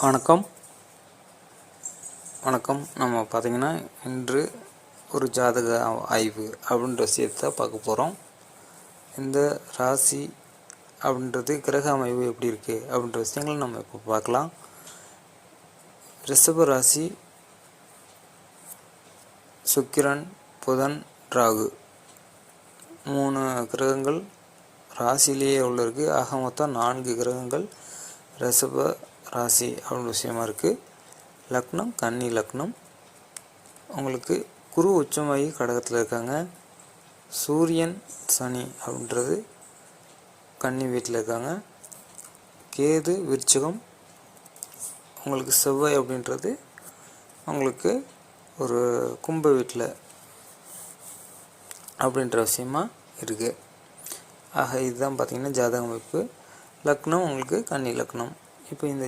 வணக்கம். நம்ம பார்த்திங்கன்னா இன்று ஒரு ஜாதக ஆய்வு அப்படின்ற விஷயத்தை பார்க்க போகிறோம். இந்த ராசி அப்படின்றது கிரக அமைவு எப்படி இருக்குது அப்படின்ற விஷயங்களை நம்ம இப்போ பார்க்கலாம். ரிஷப ராசி, சுக்கிரன், புதன், ராகு 3 கிரகங்கள் ராசியிலேயே உள்ள இருக்குது. ஆக மொத்தம் 4 கிரகங்கள் ரிஷப ராசி அப்படின்ற விஷயமா இருக்குது. லக்னம் கன்னி லக்னம். உங்களுக்கு குரு உச்சமாகி கடகத்தில் இருக்காங்க. சூரியன் சனி அப்படின்றது கன்னி வீட்டில் இருக்காங்க. கேது விருச்சிகம். உங்களுக்கு செவ்வாய் அப்படின்றது உங்களுக்கு ஒரு கும்ப வீட்டில் அப்படின்ற விஷயமா இருக்குது. ஆக இதுதான் பார்த்திங்கன்னா ஜாதக அமைப்பு. லக்னம் உங்களுக்கு கன்னி லக்னம். இப்போ இந்த